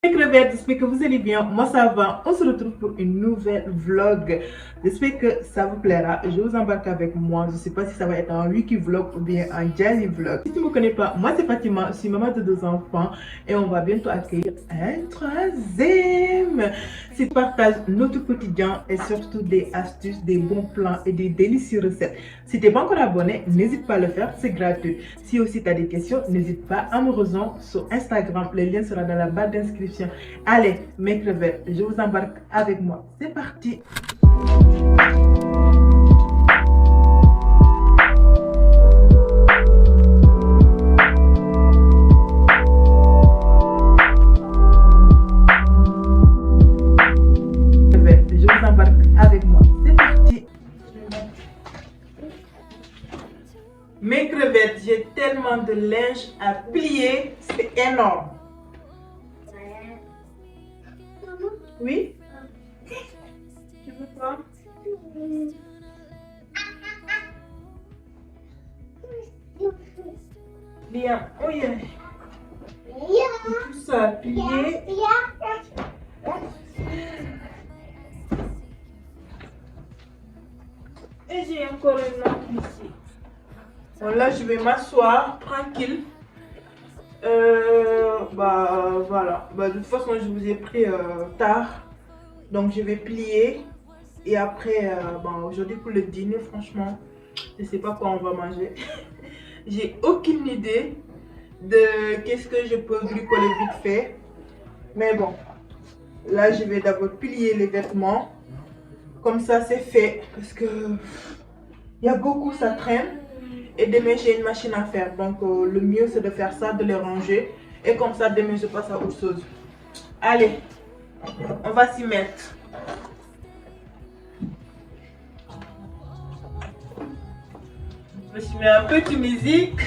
Les crevettes, j'espère que vous allez bien. Moi ça va. On se retrouve pour une nouvelle vlog. J'espère que ça vous plaira. Je vous embarque avec moi. Je ne sais pas si ça va être un wiki vlog ou bien un jazzy vlog. Si tu ne me connais pas, moi c'est Fatima. Je suis maman de 2 enfants et on va bientôt accueillir un troisième. Si tu partages notre quotidien et surtout des astuces, des bons plans et des délicieuses recettes. Si tu n'es pas encore abonné, n'hésite pas à le faire, c'est gratuit. Si aussi tu as des questions, n'hésite pas à me rejoindre sur Instagram. Le lien sera dans la barre d'inscription. Allez, mes crevettes, je vous embarque avec moi. C'est parti. Je vous embarque avec moi. C'est parti. Mes crevettes, j'ai tellement de linge à plier, c'est énorme. Oui? Tu veux quoi? Liam, oh yeah. Tout ça à plier. Et j'ai encore une autre ici. Bon, là, je vais m'asseoir tranquille. Voilà. De toute façon, je vous ai pris tard. Donc, je vais plier. Et après, aujourd'hui pour le dîner, franchement, je ne sais pas quoi on va manger. J'ai aucune idée de qu'est-ce que je peux bricoler vite fait. Mais bon, là, je vais d'abord plier les vêtements. Comme ça, c'est fait. Parce que il y a beaucoup, ça traîne. Et demain, j'ai une machine à faire. Donc, le mieux, c'est de faire ça, de les ranger. Et comme ça, demain, je passe à autre chose. Allez, on va s'y mettre. Je me suis mis un peu de musique.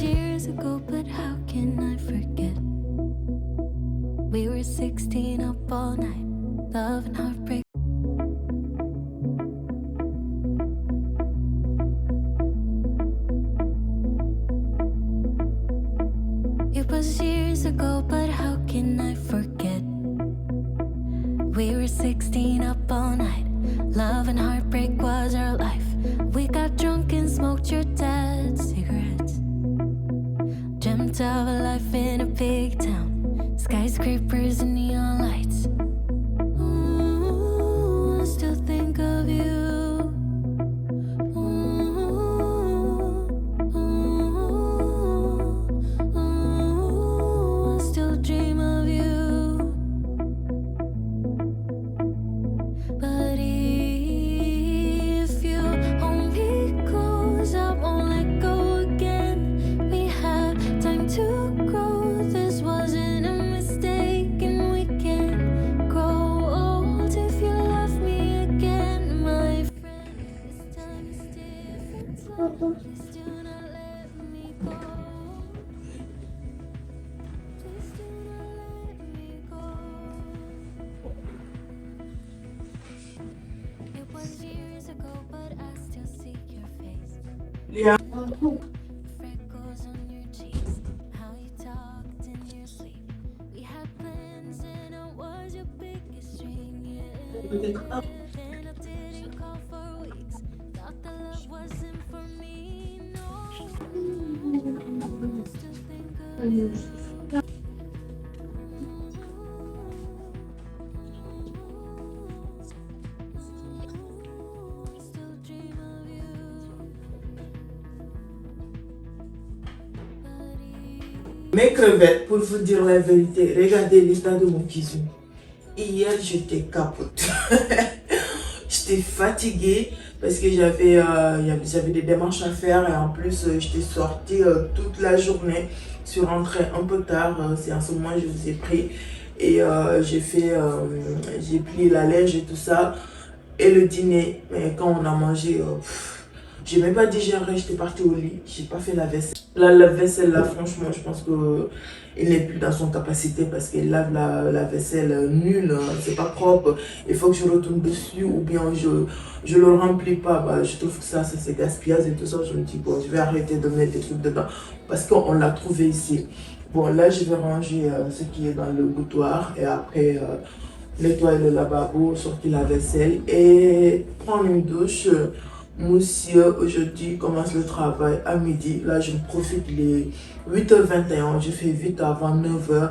Years ago, but how can I forget? We were 16 up all night, love and heartbreak. It was years ago, but how can I forget? We were 16 up all night, love and heartbreak was our life. We got drunk and smoked your dad's cigarettes. Dreamt of a life in a big town, skyscrapers and neon lights. Ooh, I still think of you. Ooh, ooh, ooh, I still dream of you. But if you hold me close, I won't let go again. We have time to grow. This wasn't a mistake, and we can grow old if you love me again, my friend. This time is different, so please do not let me go. Please do not let me go. It was years ago, but I still see your face. Liam. Freckles on your cheeks, how you talked in your sleep. We had plans and I was your biggest dream, yeah. Then I didn't call for weeks, thought the love wasn't for me, no. I still think of you. Mes crevettes, pour vous dire la vérité, regardez l'état de mon cuisine. Hier, j'étais capote. J'étais fatiguée parce que j'avais des démarches à faire et en plus, j'étais sortie toute la journée. Je suis rentrée un peu tard, c'est en ce moment que je vous ai pris. Et j'ai plié la linge et tout ça. Et le dîner, mais quand on a mangé, j'ai même pas digéré, j'étais partie au lit, j'ai pas fait la vaisselle. La vaisselle là, franchement, je pense que il n'est plus dans son capacité parce qu'il lave la vaisselle nulle, c'est pas propre. Il faut que je retourne dessus ou bien je le remplis pas. Bah, je trouve que ça c'est gaspillage et tout ça. Je me dis, bon, je vais arrêter de mettre des trucs dedans parce qu'on l'a trouvé ici. Bon, là, je vais ranger ce qui est dans le boutoir et après nettoyer le lavabo, sortir la vaisselle et prendre une douche. Monsieur, aujourd'hui, commence le travail à midi. Là, je profite les 8h21. Je fais vite avant 9h.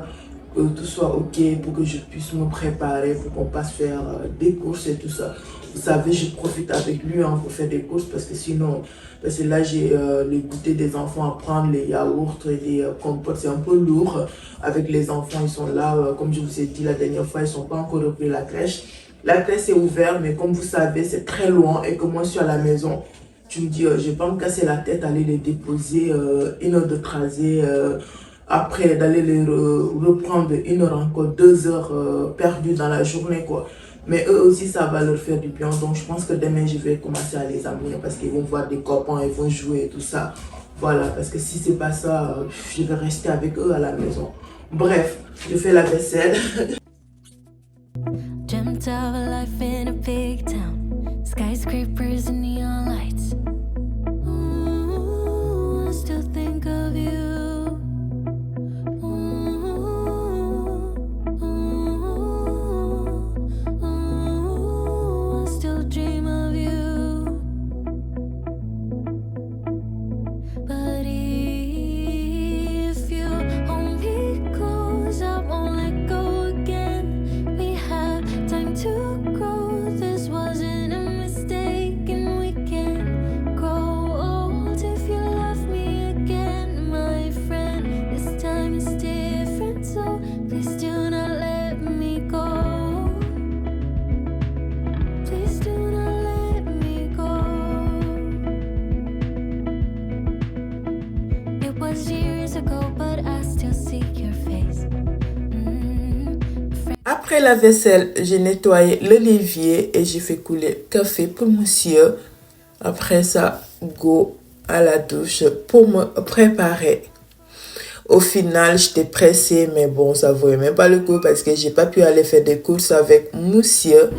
Que tout soit OK pour que je puisse me préparer, pour qu'on passe faire des courses et tout ça. Vous savez, je profite avec lui hein, pour faire des courses parce que sinon, parce que là, j'ai les goûters des enfants à prendre, les yaourts et les compotes. C'est un peu lourd avec les enfants. Ils sont là, comme je vous ai dit la dernière fois, ils ne sont pas encore repris la crèche. La crèche est ouverte, mais comme vous savez, c'est très loin et que moi, je suis à la maison. Tu me dis, je ne vais pas me casser la tête, aller les déposer, 1 heure de trajet, après d'aller les reprendre 1 heure encore, 2 heures perdues dans la journée, quoi. Mais eux aussi, ça va leur faire du bien. Donc, je pense que demain, je vais commencer à les amener parce qu'ils vont voir des copains, ils vont jouer et tout ça. Voilà, parce que si c'est pas ça, je vais rester avec eux à la maison. Bref, je fais la vaisselle. Dreamt of a life in a big town, skyscrapers and neon lights. Ooh, I still think of you. Ooh, ooh, ooh, I still dream of you. But if you hold me close, I won't let go again. We have time to grow. This wasn't a mistake, and we can grow old if you love me again, my friend. This time is different, so please do not let me go. Please do not let me go. It was years ago, but I still see your face. Après la vaisselle, j'ai nettoyé le l'évier et j'ai fait couler café pour monsieur. Après ça, go à la douche pour me préparer. Au final, j'étais pressée, mais bon, ça vaut même pas le coup parce que j'ai pas pu aller faire des courses avec monsieur.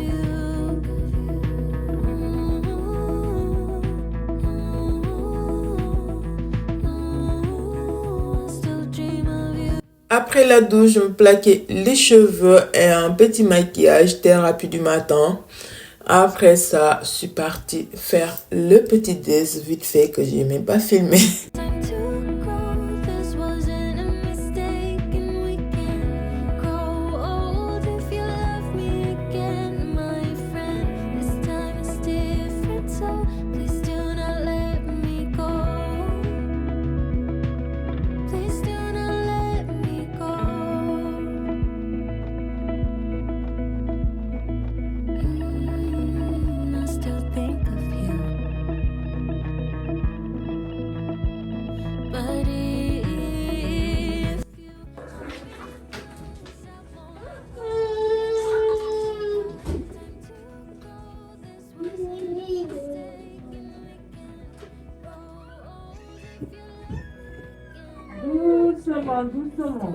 Après la douche, je me plaquais les cheveux et un petit maquillage thérapie du matin. Après ça, je suis partie faire le petit déj vite fait que j'ai même pas filmé. Time to grow. This wasn't a mistake, and we can grow old if you love me again, my friend. This time is different, so please do not let me go. Please do not let me go. I still think of you. But if you Doucement, doucement.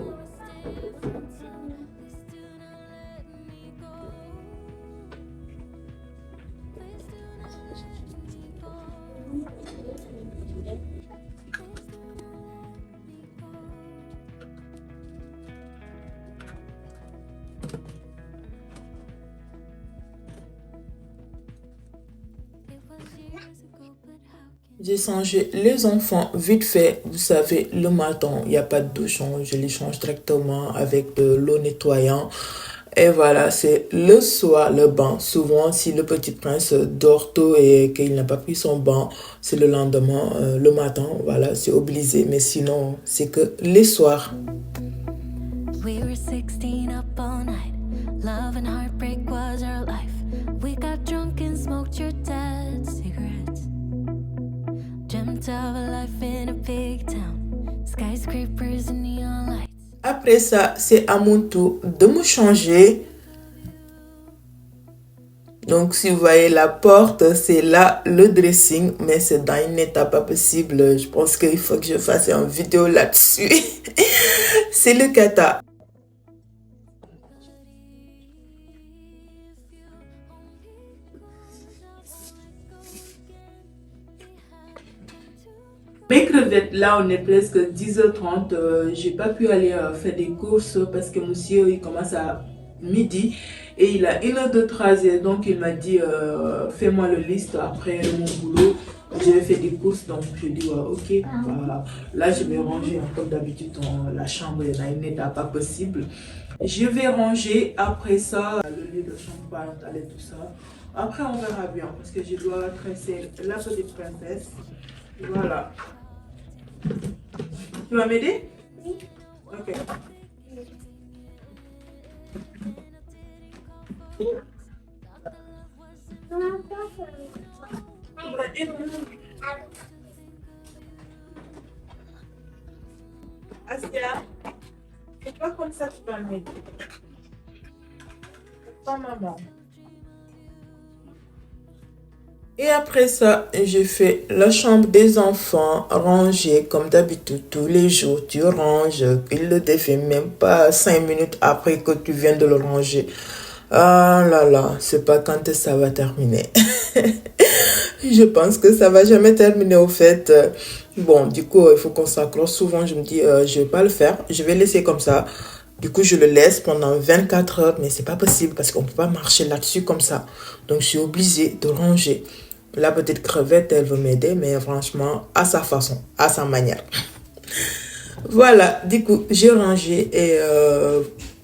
J'ai changé les enfants vite fait. Vous savez, le matin, il n'y a pas de douche. Je les change directement avec de l'eau nettoyant. Et voilà, c'est le soir, le bain. Souvent, si le petit prince dort tôt et qu'il n'a pas pris son bain, c'est le lendemain, le matin, voilà, c'est obligé. Mais sinon, c'est que les soirs. We were 16 up all night. Love and heartbreak was our life. We got drunk and smoked your dad's cigarettes. Dreamt of a life in a big town. Skyscrapers and neon lights. Après ça, c'est à mon tour de me changer. Donc, si vous voyez la porte, c'est là le dressing, mais c'est dans un état pas possible. Je pense qu'il faut que je fasse une vidéo là-dessus. C'est le kata. Mes crevettes, là, on est presque 10h30. J'ai pas pu aller faire des courses parce que monsieur, il commence à midi et il a 1 heure de trajet. Donc, il m'a dit, fais-moi le liste après mon boulot. Je vais faire des courses. Donc, je dis, ouais, ok. Là, je vais ranger comme d'habitude dans la chambre. Il y a un état pas possible. Je vais ranger après ça le lit de chambre parentale et tout ça. Après, on verra bien parce que je dois tresser la petite princesse. Voilà. Tu vas m'aider? Oui. Ok. Asia, c'est pas comme ça que tu vas m'aider. Pas maman. Et après ça, j'ai fait la chambre des enfants, rangée comme d'habitude tous les jours. Tu ranges, il le défait même pas 5 minutes après que tu viens de le ranger. Ah là là, c'est pas quand ça va terminer. Je pense que ça va jamais terminer au fait. Bon, du coup, il faut qu'on s'accroche. Souvent, je me dis, je vais pas le faire. Je vais laisser comme ça. Du coup, je le laisse pendant 24 heures, mais c'est pas possible parce qu'on peut pas marcher là-dessus comme ça. Donc, je suis obligée de ranger. La petite crevette, elle veut m'aider, mais franchement, à sa façon, à sa manière. Voilà, du coup, j'ai rangé et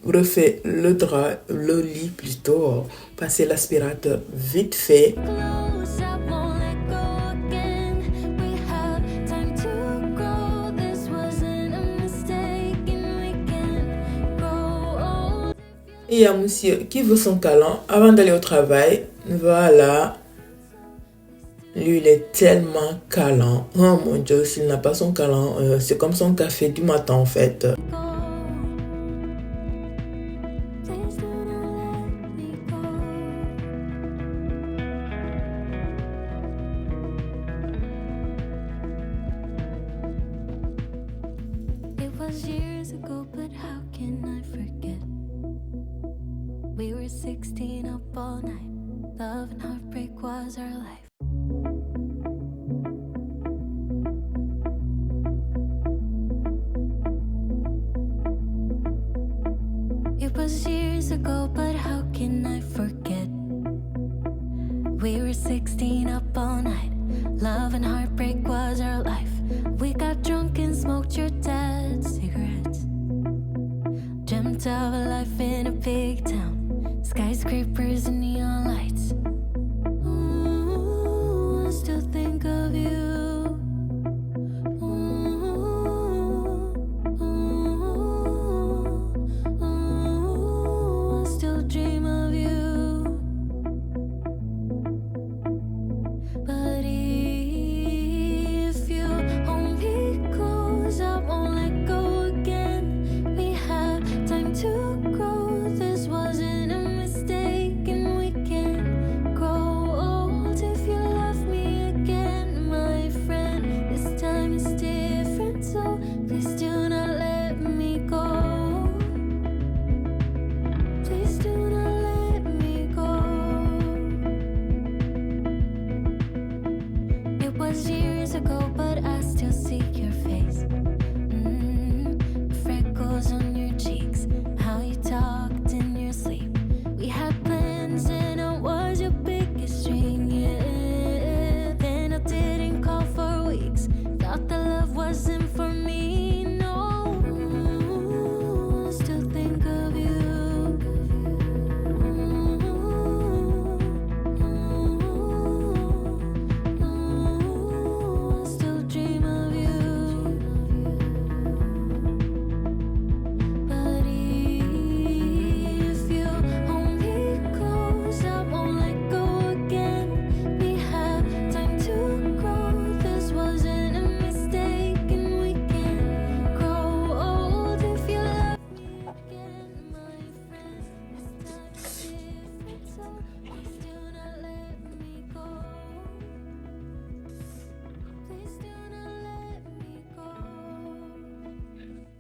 refait le drap, le lit plutôt, passer l'aspirateur vite fait. Close, I won't let go again. We have time to grow. This wasn't a mistake, and we can grow old. Il y a monsieur qui veut son câlin avant d'aller au travail. Voilà. Lui, il est tellement câlin. Oh mon Dieu, s'il n'a pas son câlin, c'est comme son café du matin en fait. Please do not let me go. It was years ago, but how can I forget? We were 16 up all night. Love and heartbreak was our life. It was years ago, but how can I forget? We were 16 up all night. Love and heartbreak was our life. We got drunk and smoked your dad's cigarettes. Dreamt of a life in a big town. Skyscrapers and neon lights. Ooh, I still think of you. I still dream of you. But if you hold me close, I won't let go again. We have time to grow. This wasn't a mistake, and we can grow old if you love me again. My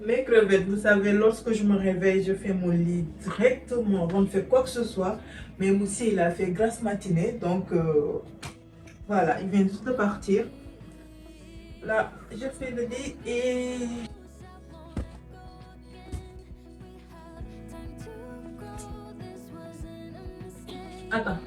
Mes crevettes, vous savez, lorsque je me réveille, je fais mon lit directement avant de faire quoi que ce soit. Mais Moussi, il a fait grasse matinée, donc voilà, il vient juste de partir. Là, je fais le lit et... Attends.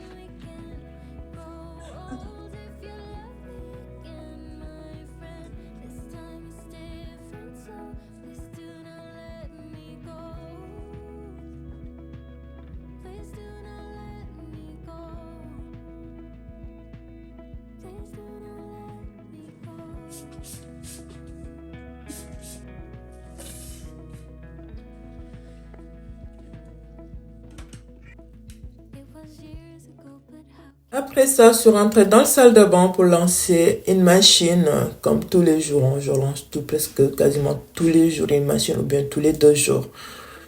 Après ça, je suis rentrée dans la salle de bain pour lancer une machine. Comme tous les jours, hein. Je lance presque quasiment tous les jours une machine ou bien tous les 2 jours.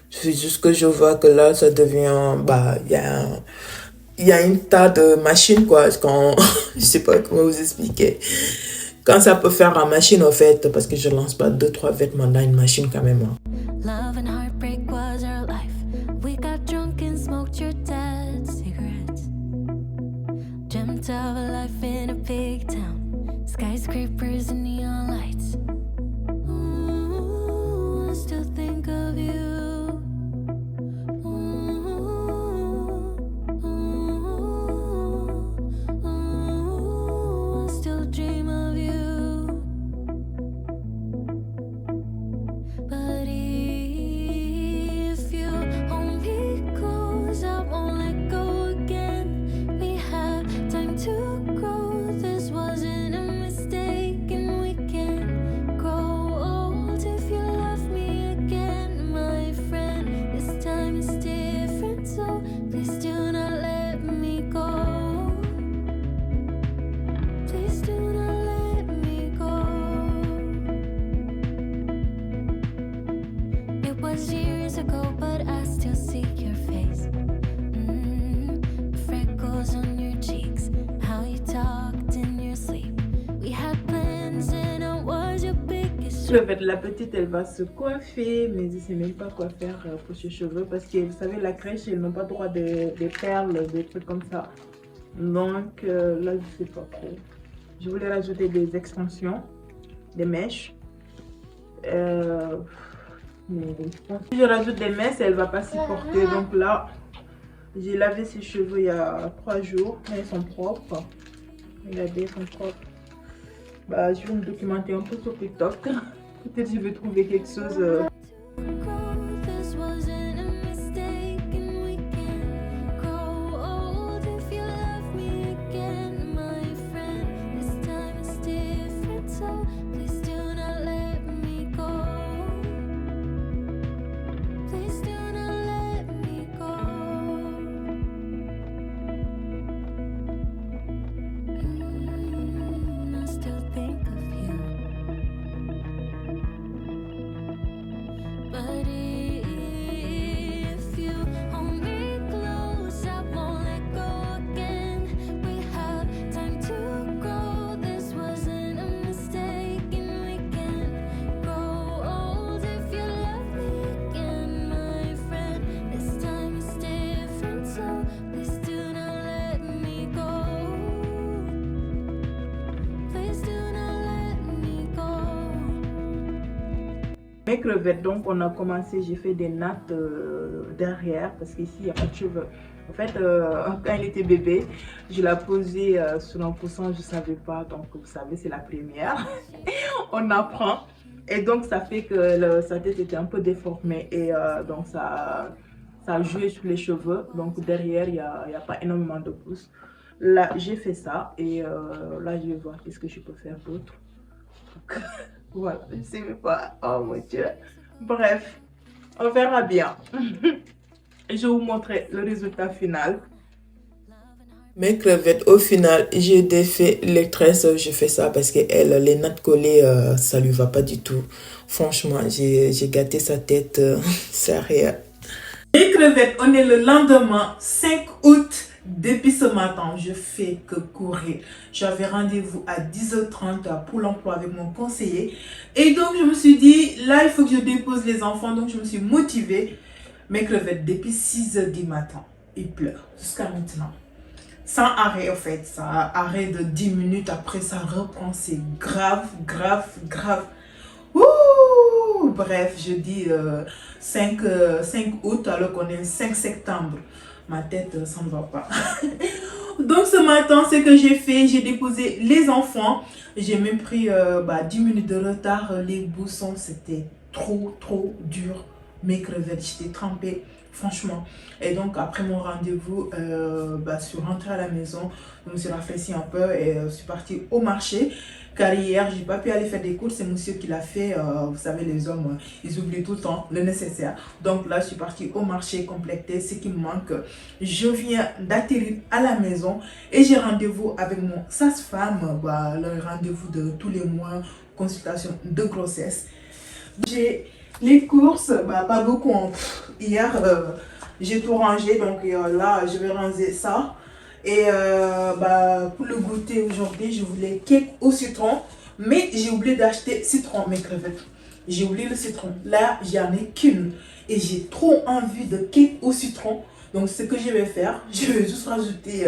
C'est juste que je vois que là, ça devient... il y a un tas de machines, quoi. Quand, je sais pas comment vous expliquer. Quand ça peut faire en machine, en fait, parce que je lance pas 2-3 vêtements dans une machine quand même. Hein. Love and heartbreak was our life. We got drunk and smoked your dad's cigarettes. Dreamt of a life in a big town. Skyscrapers and neon lights. Ooh, I still think of you. La petite, elle va se coiffer, mais je ne sais même pas quoi faire pour ses cheveux parce que vous savez, la crèche, ils n'ont pas droit des perles, des trucs comme ça. Donc là, je ne sais pas trop. Je voulais rajouter des extensions, des mèches. Mais si je rajoute des mèches, elle ne va pas s'y porter. Donc là, j'ai lavé ses cheveux il y a 3 jours, mais ils sont propres. Regardez, ils sont propres. Bah, je vais me documenter un peu sur TikTok. Peut-être que je vais trouver quelque chose. Mes crevettes, donc on a commencé, j'ai fait des nattes derrière parce qu'ici il n'y a pas de cheveux. En fait, quand il était bébé, je l'ai posé sur un coussin, je ne savais pas, donc vous savez, c'est la première. On apprend et donc ça fait que sa tête était un peu déformée et donc ça a joué sur les cheveux. Donc derrière, il n'y a pas énormément de pouces. Là, j'ai fait ça et là, je vais voir qu'est-ce que je peux faire d'autre. Voilà, je ne sais pas. Oh mon Dieu. Bref, on verra bien. Je vais vous montrer le résultat final. Mes crevettes, au final, j'ai défait les tresses. Je fais ça parce que elle, les nattes collées, ça lui va pas du tout. Franchement, j'ai gâté sa tête. C'est rien. Mes crevettes, on est le lendemain 5 août Depuis ce matin, je fais que courir. J'avais rendez-vous à 10h30 pour l'emploi avec mon conseiller. Et donc, je me suis dit, là, il faut que je dépose les enfants. Donc, je me suis motivée. Mes crevettes, depuis 6h du matin, ils pleurent jusqu'à maintenant. Sans arrêt, en fait. Ça arrêt de 10 minutes. Après, ça reprend. C'est grave, grave, grave. Ouh! Bref, je dis 5 août alors qu'on est le 5 septembre. Ma tête, ça ne va pas. Donc ce matin, ce que j'ai fait, j'ai déposé les enfants. J'ai même pris 10 minutes de retard. Les boussons, c'était trop dur. Mes crevettes, j'étais trempée, franchement. Et donc après mon rendez-vous, je suis rentrée à la maison. Je me suis rafraîchie un peu et je suis partie au marché. Car hier, j'ai pas pu aller faire des courses, c'est monsieur qui l'a fait. Vous savez, les hommes, ils oublient tout le temps le nécessaire. Donc là, je suis partie au marché compléter ce qui me manque. Je viens d'atterrir à la maison et j'ai rendez-vous avec mon sage-femme. Le rendez-vous de tous les mois, consultation de grossesse. J'ai les courses, pas beaucoup. Hier, j'ai tout rangé, donc là, je vais ranger ça. Et pour le goûter aujourd'hui, je voulais cake au citron, mais j'ai oublié d'acheter citron, mes crevettes. J'ai oublié le citron. Là, j'en ai qu'une et j'ai trop envie de cake au citron. Donc, ce que je vais faire, je vais juste rajouter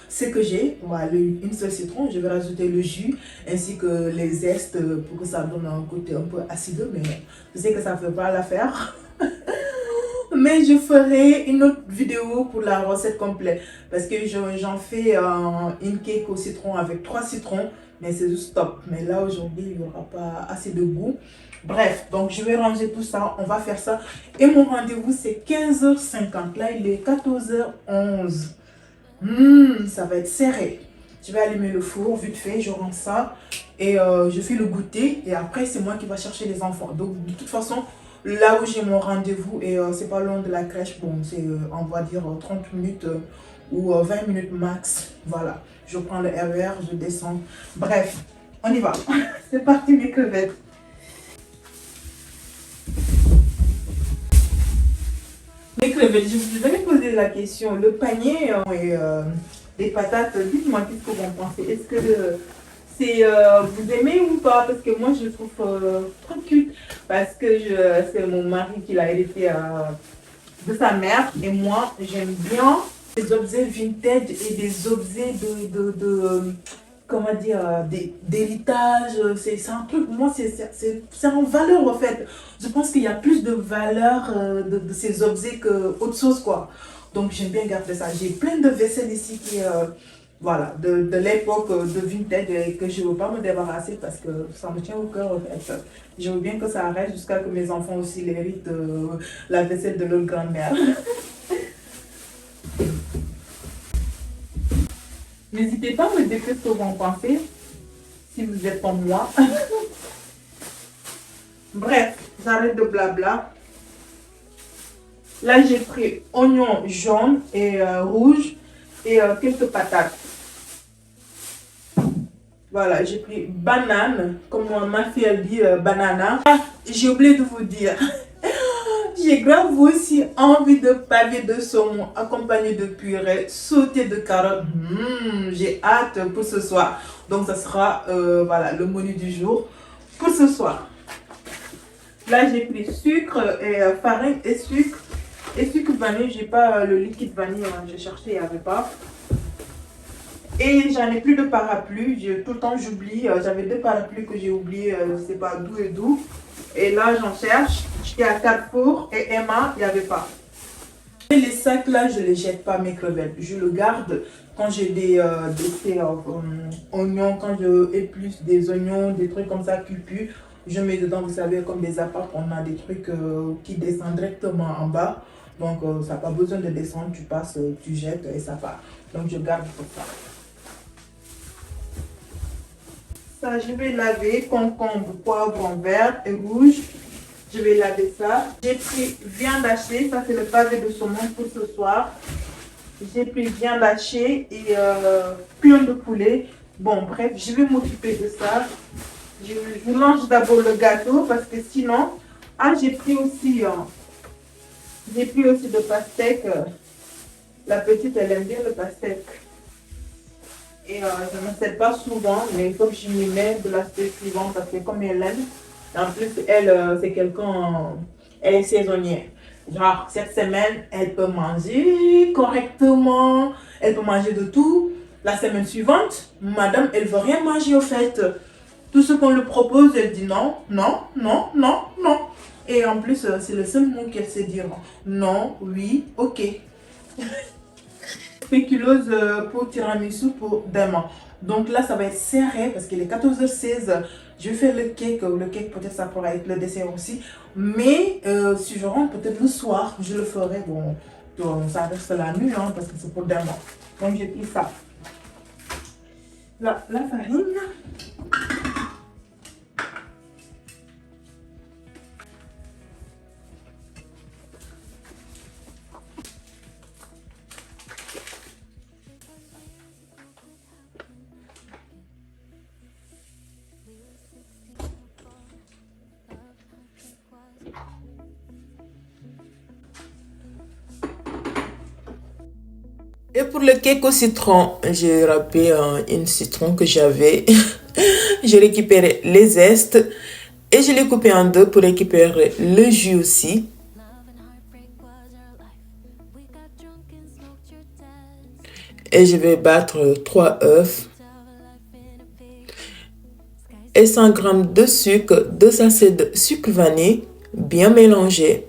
ce que j'ai. Voilà, une seule citron. Je vais rajouter le jus ainsi que les zestes pour que ça donne un côté un peu acide. Mais je sais que ça ne fait pas l'affaire. Mais je ferai une autre vidéo pour la recette complète. Parce que j'en fais une cake au citron avec 3 citrons. Mais c'est juste top. Mais là, aujourd'hui, il n'y aura pas assez de goût. Bref, donc je vais ranger tout ça. On va faire ça. Et mon rendez-vous, c'est 15h50. Là, il est 14h11. Ça va être serré. Je vais allumer le four, vite fait, je range ça. Et je fais le goûter. Et après, c'est moi qui vais chercher les enfants. Donc, de toute façon, là où j'ai mon rendez-vous, et c'est pas loin de la crèche, bon, c'est, on va dire, 30 minutes ou 20 minutes max. Voilà, je prends le RER, je descends. Bref, on y va. C'est parti, mes crevettes. Mes crevettes, je vous avais posé la question. Le panier et les patates, dites-moi qu'est-ce que vous en pensez. Est-ce que vous aimez ou pas? Parce que moi, je trouve trop cute. Parce que c'est mon mari qui l'a hérité de sa mère. Et moi, j'aime bien les objets vintage et des objets comment dire, d'héritage. C'est un truc, moi, c'est en valeur, en fait. Je pense qu'il y a plus de valeur de ces objets qu'autre chose, quoi. Donc, j'aime bien garder ça. J'ai plein de vaisselle ici qui voilà, de l'époque de vintage et que je ne veux pas me débarrasser parce que ça me tient au cœur, en fait. Je veux bien que ça arrête jusqu'à que mes enfants aussi l'héritent la vaisselle de leur grand-mère. N'hésitez pas à me dire ce que vous en pensez, si vous êtes comme moi. Bref, j'arrête de blabla. Là, j'ai pris oignon jaune et rouge et quelques patates. Voilà, j'ai pris banane, comme ma fille elle dit, banana. Ah, j'ai oublié de vous dire. J'ai grave aussi envie de pavé de saumon accompagné de purée, sauté de carottes. J'ai hâte pour ce soir. Donc, ça sera voilà, le menu du jour pour ce soir. Là, j'ai pris sucre et farine et sucre. Et sucre vanille, j'ai pas le liquide vanille, j'ai cherché, il n'y avait pas. Et j'en ai plus de parapluie, tout le temps j'oublie. J'avais 2 parapluies que j'ai oublié, je ne sais pas d'où et d'où. Et là, j'en cherche. J'étais à Carrefour et Emma, il n'y avait pas. Et les sacs là, je ne les jette pas, mes crevettes. Je le garde quand j'ai des oignons, quand je épluche des oignons, des trucs comme ça cuits. Je mets dedans, vous savez, comme des apparts, on a des trucs qui descendent directement en bas. Donc, ça n'a pas besoin de descendre, tu passes, tu jettes et ça part. Donc, je garde pour ça. Ça, je vais laver concombre, poivron vert et rouge. Je vais laver ça. J'ai pris viande hachée, ça c'est le pavé de saumon pour ce soir. J'ai pris viande hachée et pion de poulet. Bon, bref, je vais m'occuper de ça. Je vous lance d'abord le gâteau parce que sinon... Ah, j'ai pris aussi de pastèque. La petite, elle aime bien le pastèque. Et je ne sais pas souvent, mais il faut que je m'y mette de l'aspect suivant parce que comme elle aime, en plus, elle, c'est quelqu'un, elle est saisonnière. Genre, cette semaine, elle peut manger correctement, elle peut manger de tout. La semaine suivante, madame, elle veut rien manger au fait. Tout ce qu'on lui propose, elle dit non, non, non, non, non. Et en plus, c'est le seul mot qu'elle sait dire. Non, oui, ok. Spéculoos pour tiramisu pour demain. Donc là, ça va être serré parce qu'il est 14h16. Je vais faire le cake. Le cake, peut-être ça pourra être le dessert aussi. Mais si je rentre, peut-être le soir, je le ferai. Bon, ça reste la nuit hein, parce que c'est pour demain. Donc j'ai pris ça. Là, la farine. Et pour le cake au citron, j'ai râpé une citron que j'avais. J'ai récupéré les zestes et je l'ai coupé en deux pour récupérer le jus aussi. Et je vais battre 3 œufs et 100 g de sucre, 2 sachets de sucre vanille bien mélangé.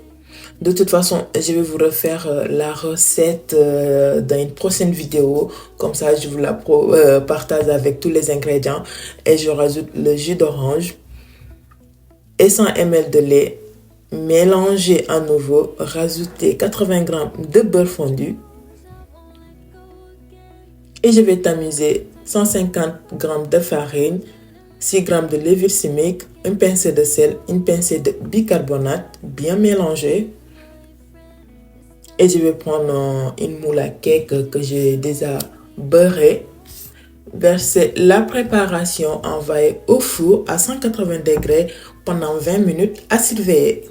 De toute façon, je vais vous refaire la recette dans une prochaine vidéo. Comme ça, je vous la partage avec tous les ingrédients. Et je rajoute le jus d'orange et 100 ml de lait. Mélanger à nouveau. Rajouter 80 g de beurre fondu. Et je vais tamiser 150 g de farine, 6 g de levure chimique, une pincée de sel, une pincée de bicarbonate bien mélangé. Et je vais prendre une moule à cake que j'ai déjà beurrée. Verser la préparation envoyée au four à 180 degrés pendant 20 minutes à surveiller.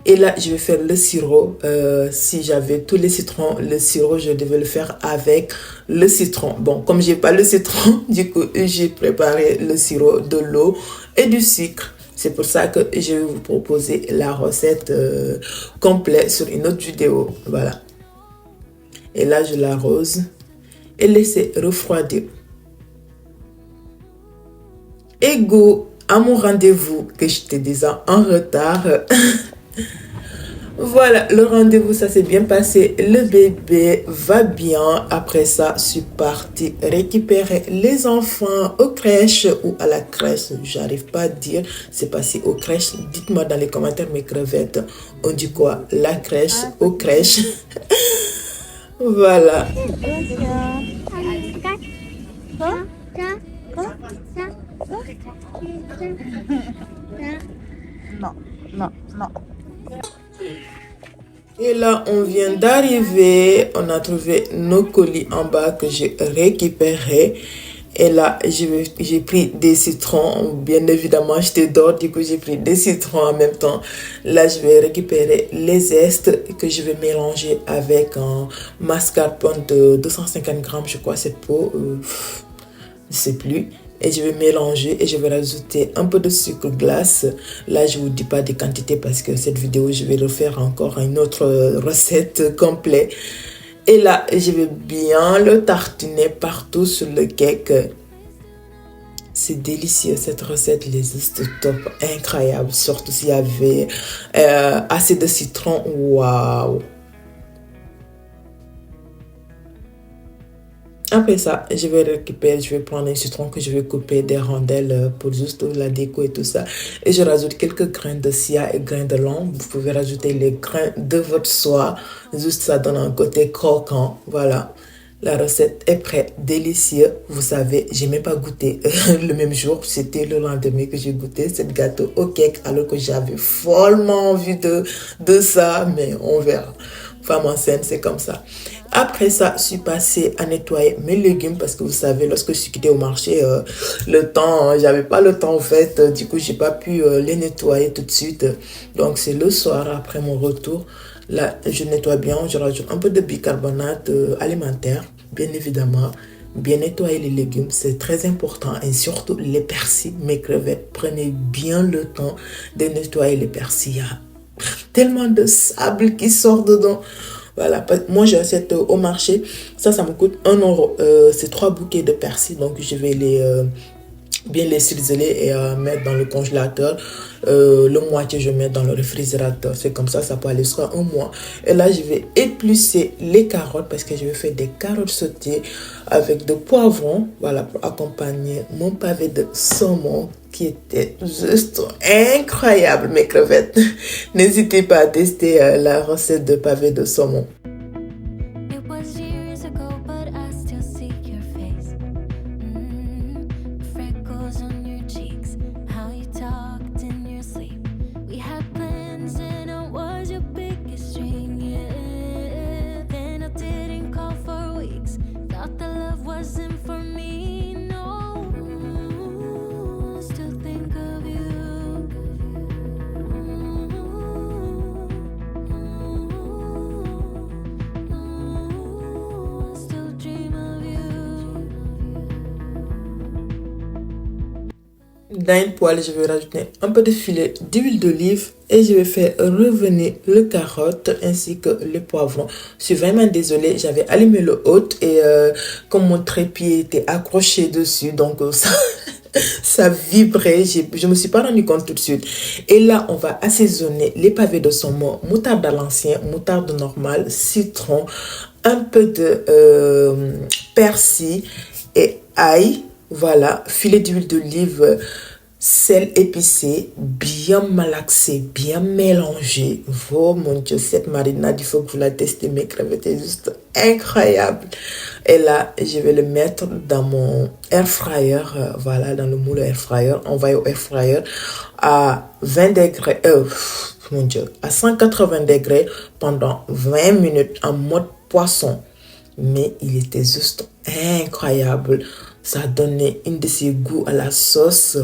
Et là, je vais faire le sirop. Si j'avais tous les citrons, le sirop, je devais le faire avec le citron. Bon, comme j'ai pas le citron, du coup, j'ai préparé le sirop, de l'eau et du sucre. C'est pour ça que je vais vous proposer la recette complète sur une autre vidéo. Voilà. Et là, je l'arrose et laisser refroidir. Et go à mon rendez-vous que j'étais déjà en retard. Voilà, le rendez-vous, ça s'est bien passé. Le bébé va bien. Après ça, je suis partie récupérer les enfants aux crèches ou à la crèche. J'arrive pas à dire. C'est passé aux crèches. Dites-moi dans les commentaires mes crevettes. On dit quoi? La crèche, aux crèches. Voilà. Non, non, non. Et là, on vient d'arriver. On a trouvé nos colis en bas que j'ai récupérés. Et là, j'ai pris des citrons. Bien évidemment, j'étais dehors. Du coup, j'ai pris des citrons en même temps. Là, je vais récupérer les zestes que je vais mélanger avec un mascarpone de 250 grammes. Je crois cette peau. Je ne sais plus. Et je vais mélanger et je vais rajouter un peu de sucre glace. Là, je ne vous dis pas des quantités parce que cette vidéo, je vais refaire encore une autre recette complète. Et là, je vais bien le tartiner partout sur le cake. C'est délicieux cette recette, les juste top, incroyable. Surtout s'il y avait assez de citron, waouh! Après ça, je vais prendre un citron que je vais couper des rondelles pour juste la déco et tout ça. Et je rajoute quelques grains de chia et grains de lin. Vous pouvez rajouter les grains de votre choix. Juste ça donne un côté croquant. Voilà. La recette est prête, délicieux. Vous savez, j'ai même pas goûté le même jour. C'était le lendemain que j'ai goûté ce gâteau au cake alors que j'avais follement envie de ça. Mais on verra. Femme enceinte, c'est comme ça. Après ça, je suis passée à nettoyer mes légumes parce que vous savez, lorsque je suis quittée au marché, j'avais pas le temps en fait. Du coup, j'ai pas pu les nettoyer tout de suite. Donc, c'est le soir après mon retour. Là, je nettoie bien. Je rajoute un peu de bicarbonate alimentaire, bien évidemment. Bien nettoyer les légumes, c'est très important. Et surtout les persils, mes crevettes. Prenez bien le temps de nettoyer les persils. Il y a tellement de sable qui sort dedans. Voilà, moi j'achète au marché. Ça me coûte 1 euro. C'est 3 bouquets de persil. Donc je vais bien les ciseler et mettre dans le congélateur. Le moitié je mets dans le réfrigérateur. C'est comme ça peut aller jusqu'à 1 mois. Et là je vais éplucher les carottes parce que je vais faire des carottes sautées avec de poivrons. Voilà, pour accompagner mon pavé de saumon qui était juste incroyable, mes crevettes. N'hésitez pas à tester la recette de pavé de saumon. It was years ago, but I still see your face. Freckles on your cheeks, how you talked in your sleep. We had plans and I was your biggest string, yeah. Then I didn't call for weeks, thought the love wasn't for me, no. Still think of you. Still dream of you. Dans une poêle, je vais rajouter un peu de filet d'huile d'olive et je vais faire revenir le carotte ainsi que le poivron. Je suis vraiment désolée, j'avais allumé le haut et comme mon trépied était accroché dessus, donc ça vibrait. Je me suis pas rendu compte tout de suite. Et là, on va assaisonner les pavés de saumon, moutarde à l'ancien, moutarde normale, citron, un peu de persil et ail. Voilà, filet d'huile d'olive, sel épicé, bien malaxé, bien mélangé. Oh mon Dieu, cette marinade, il faut que vous la testez, mes crevettes, c'est juste incroyable. Et là, je vais le mettre dans mon air fryer, voilà, dans le moule air fryer. On va au air fryer à 20 degrés, mon Dieu, à 180 degrés pendant 20 minutes en mode poisson. Mais il était juste incroyable. Ça a donné une de ses goûts à la sauce.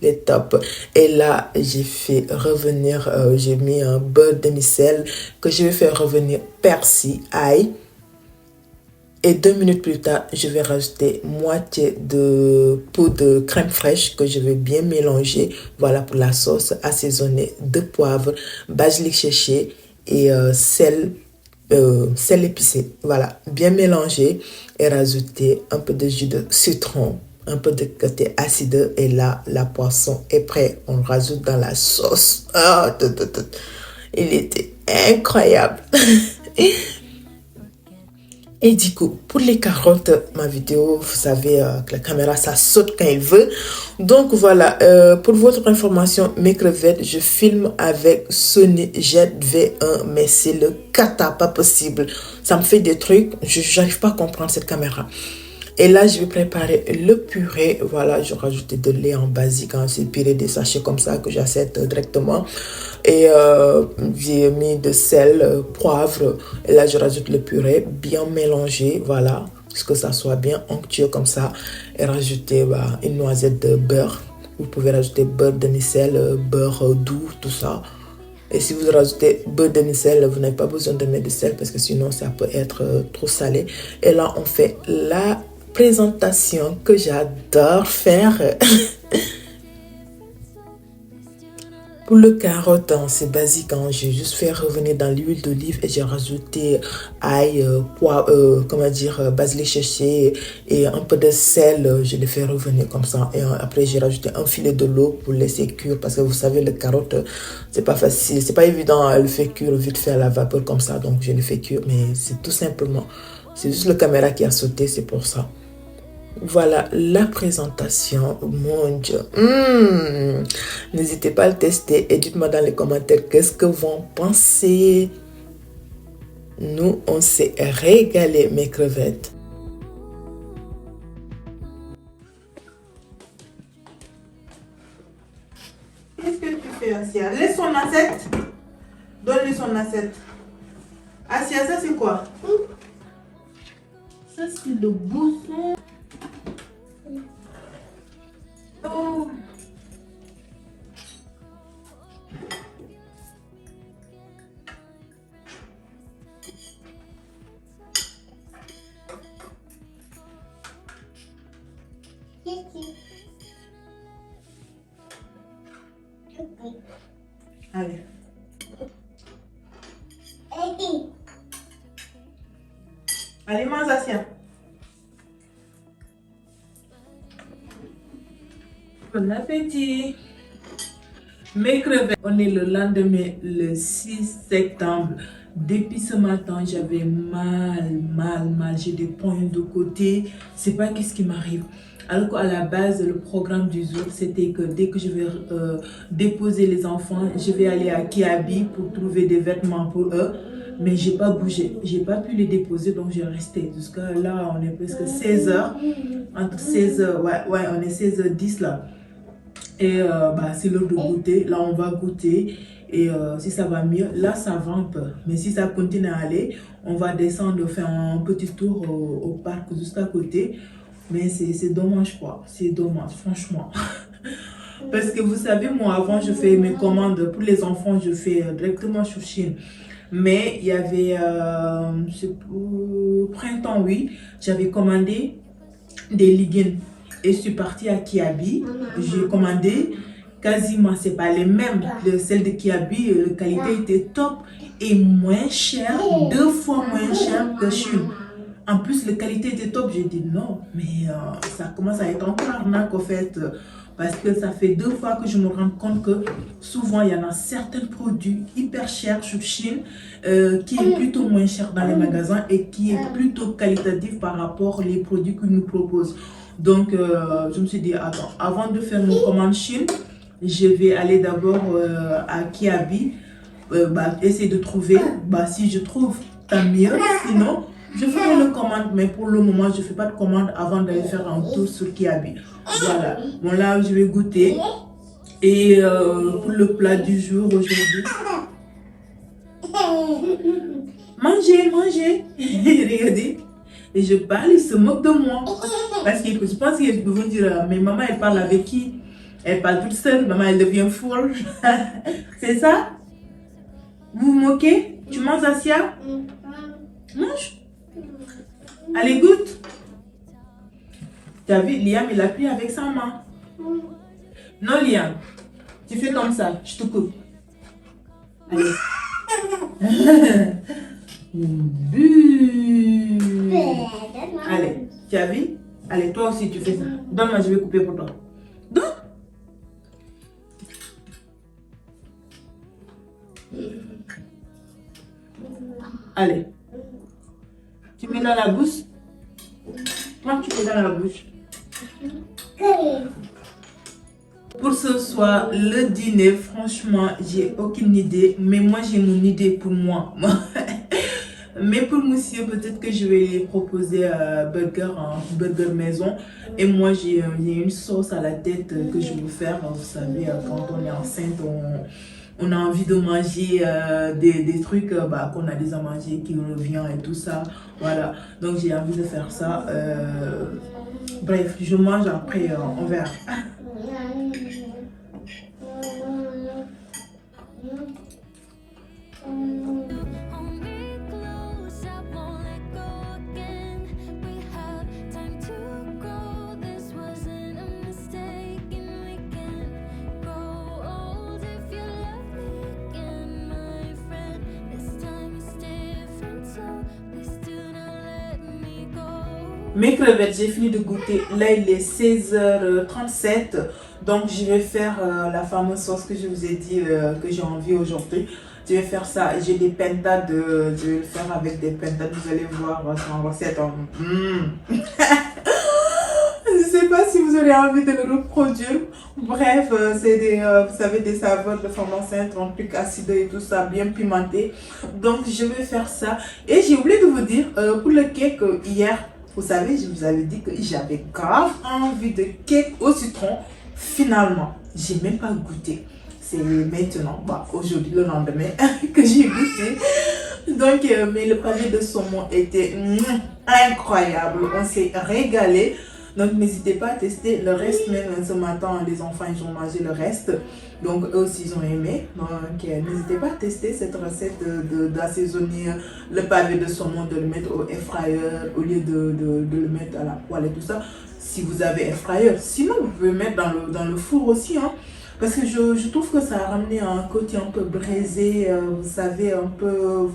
Les top. Et là, j'ai fait revenir, j'ai mis un beurre demi-sel que je vais faire revenir persil, ail. Et 2 minutes plus tard, je vais rajouter moitié de poudre de crème fraîche que je vais bien mélanger. Voilà pour la sauce assaisonnée de poivre, basilic séché et sel épicé. Voilà, bien mélangé et rajouter un peu de jus de citron, un peu de côté acide et là, la poisson est prête. On rajoute dans la sauce. Il était incroyable. Et du coup, pour les carottes, ma vidéo, vous savez que la caméra, ça saute quand il veut. Donc voilà, pour votre information, mes crevettes, je filme avec Sony ZV-1, mais c'est le cata, pas possible. Ça me fait des trucs, j'arrive pas à comprendre cette caméra. Et là, je vais préparer le purée. Voilà, je rajoute de lait en basique. Hein, c'est purée des sachets comme ça que j'achète directement. Et j'ai mis de sel, poivre. Et là, je rajoute le purée bien mélangé. Voilà, pour que ça soit bien onctueux comme ça. Et rajouter une noisette de beurre. Vous pouvez rajouter beurre demi-sel, beurre doux, tout ça. Et si vous rajoutez beurre demi-sel, vous n'avez pas besoin de mettre de sel parce que sinon ça peut être trop salé. Et là, on fait la présentation que j'adore faire. Pour le carotte, c'est basique. Hein, j'ai juste fait revenir dans l'huile d'olive et j'ai rajouté ail, basilic séché et un peu de sel. Je l'ai fait revenir comme ça. Et après, j'ai rajouté un filet de l'eau pour laisser cuire parce que vous savez, le carotte, c'est pas facile. C'est pas évident à le faire cuire vite fait à la vapeur comme ça. Donc, je le fais cuire. Mais c'est tout simplement, c'est juste la caméra qui a sauté, c'est pour ça. Voilà la présentation, mon Dieu. N'hésitez pas à le tester et dites-moi dans les commentaires qu'est-ce que vous en pensez. Nous, on s'est régalé, mes crevettes. Qu'est-ce que tu fais, Asia? Laisse son assiette. Donne-lui son assiette. Asia, ça c'est quoi? Ça c'est le bousson. Oh. Allez. Allez, mange Asia. Bon appétit. Mes crevettes. On est le lendemain, le 6 septembre. Depuis ce matin, j'avais mal. J'ai des points de côté. C'est pas qu'est-ce qui m'arrive. Alors qu'à la base, le programme du jour, c'était que dès que je vais déposer les enfants, je vais aller à Kiabi pour trouver des vêtements pour eux. Mais j'ai pas bougé. J'ai pas pu les déposer, donc j'ai resté. Jusqu'à là, on est presque 16h. Entre 16h, ouais, on est 16h10 là. Et c'est l'heure de goûter. Là, on va goûter. Et si ça va mieux, là, ça va un peu. Mais si ça continue à aller, on va descendre, faire un petit tour au parc juste à côté. Mais c'est dommage, quoi. C'est dommage, franchement. Parce que vous savez, moi, avant, je fais mes commandes pour les enfants, je fais directement sur Chine. Mais il y avait, au printemps, oui, j'avais commandé des leggings. Et je suis partie à Kiabi. J'ai commandé quasiment, c'est pas les mêmes. Celle de Kiabi, la qualité était top et moins chère, 2 fois moins chère que Chine. En plus, la qualité était top. J'ai dit non, mais ça commence à être encore arnaque en fait. Parce que ça fait 2 fois que je me rends compte que souvent, il y en a certains produits hyper chers sur Chine qui est plutôt moins cher dans les magasins et qui est plutôt qualitatif par rapport aux produits qu'ils nous proposent. Donc, je me suis dit, attends, avant de faire mon commande Chine, je vais aller d'abord à Kiabi, essayer de trouver. Si je trouve, tant mieux. Sinon, je ferai le commande. Mais pour le moment, je ne fais pas de commande avant d'aller faire un tour sur Kiabi. Voilà. Bon, là, je vais goûter. Et pour le plat du jour aujourd'hui. Mangez. Regardez. Et je parle, ils se moquent de moi. Parce que je pense qu'ils vont dire, mais maman, elle parle avec qui? Elle parle toute seule, maman, elle devient folle. C'est ça? Vous vous moquez? Tu manges, Asia? Mange. Allez, goûte. Tu as vu, Liam, il a pris avec sa main. Non, Liam. Tu fais comme ça, je te coupe. Allez. Allez, tu as vu? Allez, toi aussi, tu fais ça. Donne-moi, je vais couper pour toi. Donne. Allez. Tu mets dans la bouche. Toi, tu mets dans la bouche. Pour ce soir, le dîner, franchement, j'ai aucune idée. Mais moi, j'ai mon idée pour moi. Mais pour monsieur, peut-être que je vais lui proposer un burger maison. Et moi, j'ai une sauce à la tête que je veux faire. Vous savez, quand on est enceinte, on a envie de manger des trucs qu'on a déjà mangé, qui revient et tout ça. Voilà, donc j'ai envie de faire ça. Bref, je mange après, on verra. Mes crevettes, j'ai fini de goûter. Là, il est 16h37. Donc, je vais faire la fameuse sauce que je vous ai dit que j'ai envie aujourd'hui. Je vais faire ça. J'ai des pentades. Je vais le faire avec des pentades. Vous allez voir en recette. Je ne sais pas si vous aurez envie de le reproduire. Bref, c'est des, vous savez, des saveurs de femme enceinte, un truc acide et tout ça, bien pimenté. Donc, je vais faire ça. Et j'ai oublié de vous dire, pour le cake, hier, vous savez, je vous avais dit que j'avais grave envie de cake au citron. Finalement, j'ai même pas goûté. C'est maintenant, aujourd'hui, le lendemain, que j'ai goûté. Donc, mais le pavé de saumon était incroyable. On s'est régalé. Donc, n'hésitez pas à tester le reste. Même ce matin, les enfants, ils ont mangé le reste. Donc, eux aussi, ils ont aimé. Donc, n'hésitez pas à tester cette recette d'assaisonner le pavé de saumon, de le mettre au air fryer au lieu de le mettre à la poêle et tout ça. Si vous avez air fryer. Sinon, vous pouvez mettre dans le four aussi. Hein. Parce que je trouve que ça a ramené un côté un peu braisé, vous savez, un peu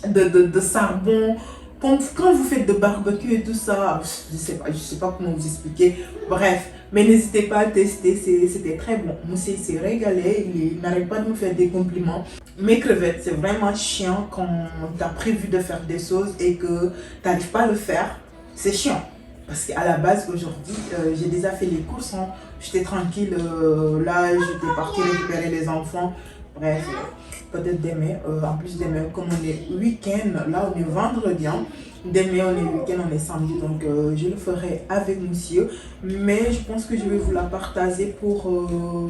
de charbon. Quand vous faites de barbecue et tout ça, je sais pas comment vous expliquer. Bref, mais n'hésitez pas à tester, c'était très bon. Moussé s'est régalé, il n'arrête pas de me faire des compliments. Mes crevettes, c'est vraiment chiant quand tu as prévu de faire des choses et que tu n'arrives pas à le faire. C'est chiant. Parce qu'à la base, aujourd'hui, j'ai déjà fait les courses. Hein. J'étais tranquille. Là, j'étais partie récupérer les enfants. Bref, peut-être demain. En plus, demain, comme on est week-end, là, on est vendredi. Hein. Demain, on est week-end, on est samedi. Donc, je le ferai avec monsieur. Mais je pense que je vais vous la partager pour...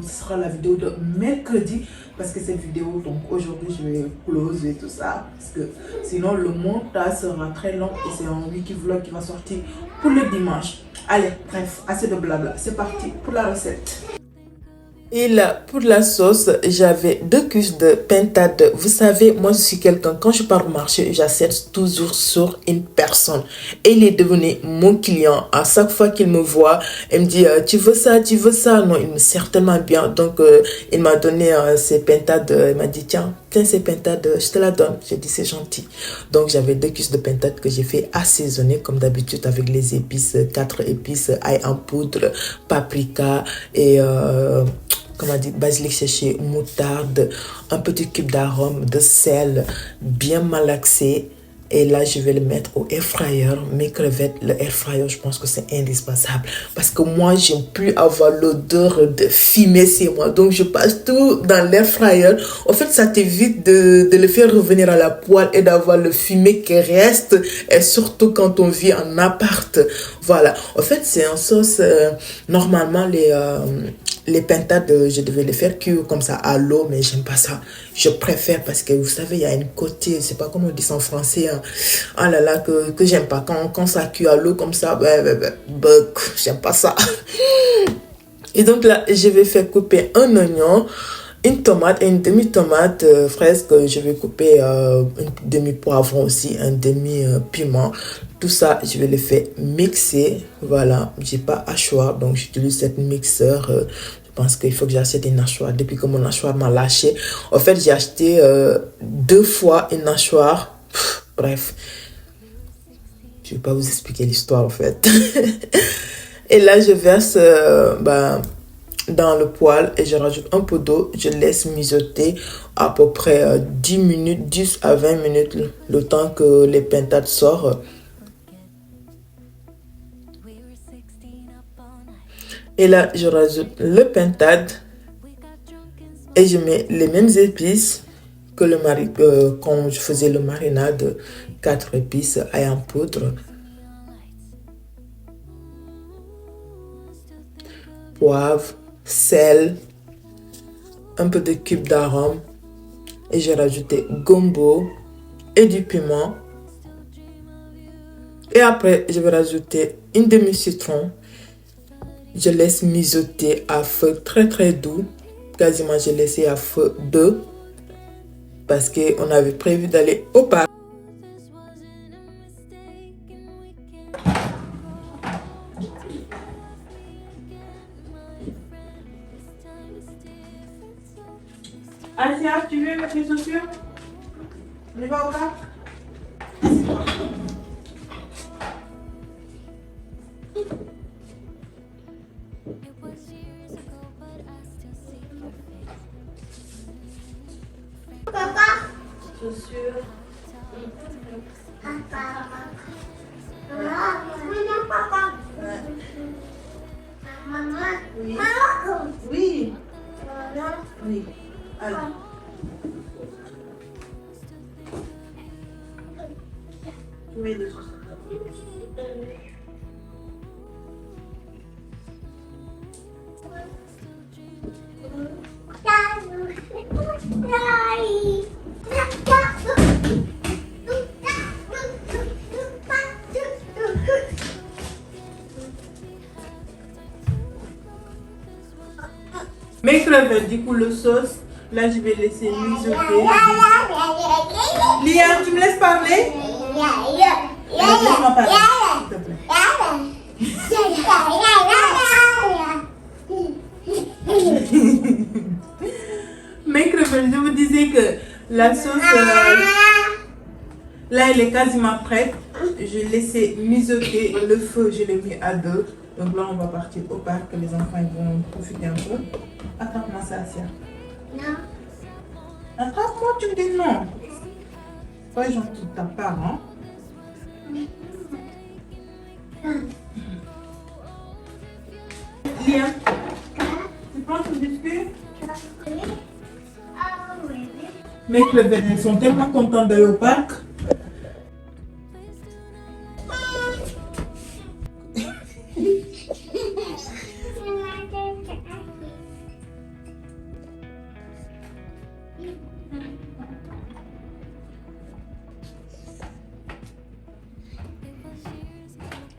ce sera la vidéo de mercredi. Parce que cette vidéo, donc aujourd'hui, je vais close et tout ça. Parce que sinon, le montage sera très long. Et c'est un wiki vlog qui va sortir pour le dimanche. Allez, bref, assez de blabla. C'est parti pour la recette. Et là, pour la sauce, j'avais 2 cuisses de pintade. Vous savez, moi, je suis quelqu'un, quand je pars au marché, j'achète toujours sur une personne. Et il est devenu mon client. À chaque fois qu'il me voit, il me dit, tu veux ça, tu veux ça? Non, il me sert tellement bien. Donc, il m'a donné ces pintades. Il m'a dit, tiens, ces pintades, je te la donne. J'ai dit, c'est gentil. Donc, j'avais 2 cuisses de pintade que j'ai fait assaisonner, comme d'habitude, avec les épices, 4 épices, ail en poudre, paprika et... comment dire, basilic séché, moutarde, un petit cube d'arôme, de sel, bien malaxé. Et là, je vais le mettre au air fryer. Mes crevettes, le air fryer, je pense que c'est indispensable. Parce que moi, j'aime plus avoir l'odeur de fumée chez moi. Donc, je passe tout dans l'air fryer. En fait, ça t'évite de le faire revenir à la poêle et d'avoir le fumée qui reste. Et surtout quand on vit en appart. Voilà. En fait, c'est en sauce, normalement, les pintades, je devais les faire cuire comme ça à l'eau, mais j'aime pas ça. Je préfère parce que vous savez, il y a une côté, c'est pas comment on dit ça en français, hein. Ah là là, que j'aime pas. Quand ça cuit à l'eau comme ça, j'aime pas ça. Et donc là, je vais faire couper un oignon, une tomate et une demi-tomate fraîche que je vais couper, une demi-poivron aussi, un demi-piment. Tout ça, je vais le faire mixer. Voilà, j'ai pas hachoir, donc j'utilise cette mixeur. Je pense qu'il faut que j'achète une hachoir. Depuis que mon hachoir m'a lâché. En fait, j'ai acheté 2 fois une hachoir. Bref, je vais pas vous expliquer l'histoire en fait. Et là, je verse dans le poêle et je rajoute un peu d'eau. Je laisse mijoter à peu près 10 minutes, 10 à 20 minutes, le temps que les pintades sortent. Et là, je rajoute le pintade et je mets les mêmes épices que quand je faisais le marinade. 4 épices, ail en poudre, poivre, sel, un peu de cube d'arôme et j'ai rajouté gombo et du piment. Et après, je vais rajouter une demi-citron. Je laisse mijoter à feu très très doux. Quasiment, j'ai laissé à feu 2 parce qu'on avait prévu d'aller au parc. Asia, tu veux mettre les chaussures? On y va au parc? Papa. Chaussures. Papa. Maman, papa. Ouais. Maman. Oui. Maman. Oui. Maman. Oui. Allez. Tu mets les chaussures. Daddy. crevettes, du coup, le sauce. Là, je vais laisser mijoter. Liam, tu me laisses parler? Laisse-moi parler, s'il te plaît. Mes crevettes, je vous disais que la sauce, là, elle est quasiment prête. Je laissé mijoter. Le feu, je l'ai mis à 2. Donc là, on va partir au parc. Les enfants ils vont profiter un peu. Attrape-moi ça, Asia. Non. Attrape-moi, tu me dis non. Pas gentil de ta part, hein. Liam, tu prends ce biscuit? Mes crevettes, elles sont tellement contentes d'aller au parc.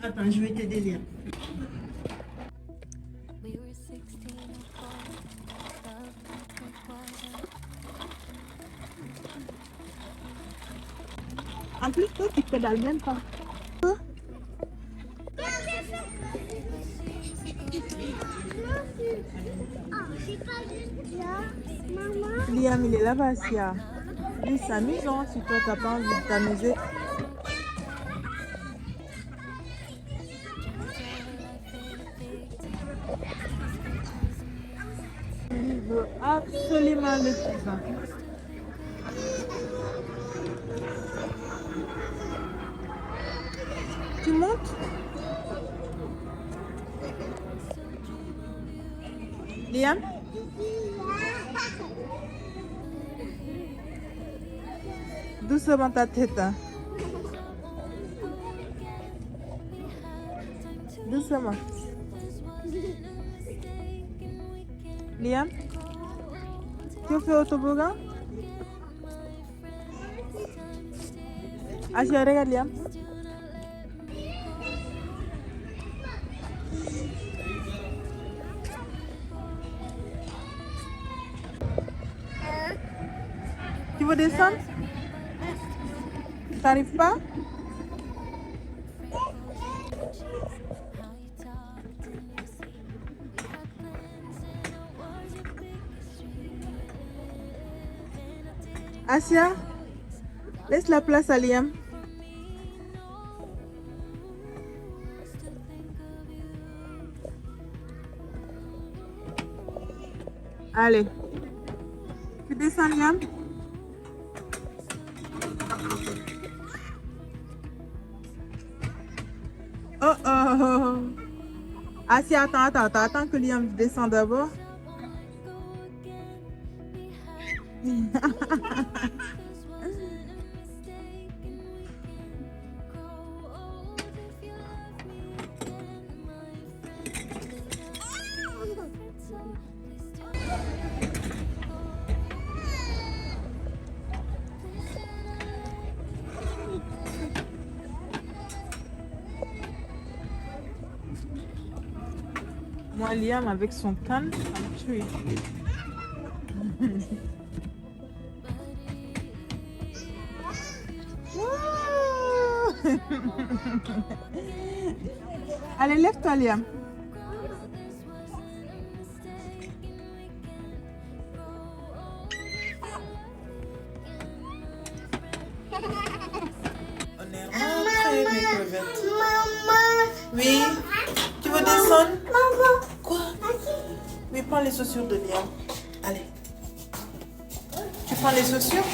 Attends, je vais t'aider, Liam. En plus, toi, tu pédales même pas. Liam, il est là-bas, Asia. Il s'amuse, hein, si toi, t'as pas envie de t'amuser. Il veut absolument le pizza. Tu montes? Liam? Doucement ta tête. Hein. Doucement. Liam? Tu fais au toboggan? Asia, regarde Liam. Tu veux descendre? T'arrives pas? Asia, laisse la place à Liam. Allez. Tu descends, Liam? Oh oh! Asia, attends que Liam descende d'abord. Moi, Liam, avec son canne, ça me tue. Allez, lève-toi, Liam. On est rentrés, mes crevettes. Maman. Oui. Tu veux descendre? Maman. Quoi? Oui, prends les chaussures de Liam. Allez. Tu prends les chaussures?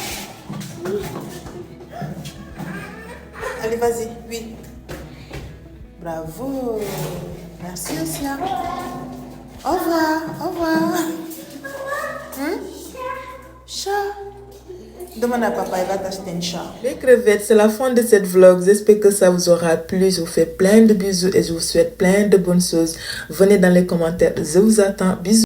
Allez, vas-y. Oui. Bravo. Merci, Osia. Au revoir. Au revoir. Chat. Demande à papa, il va t'acheter une chat. Les crevettes, c'est la fin de cette vlog. J'espère que ça vous aura plu. Je vous fais plein de bisous et je vous souhaite plein de bonnes choses. Venez dans les commentaires. Je vous attends. Bisous.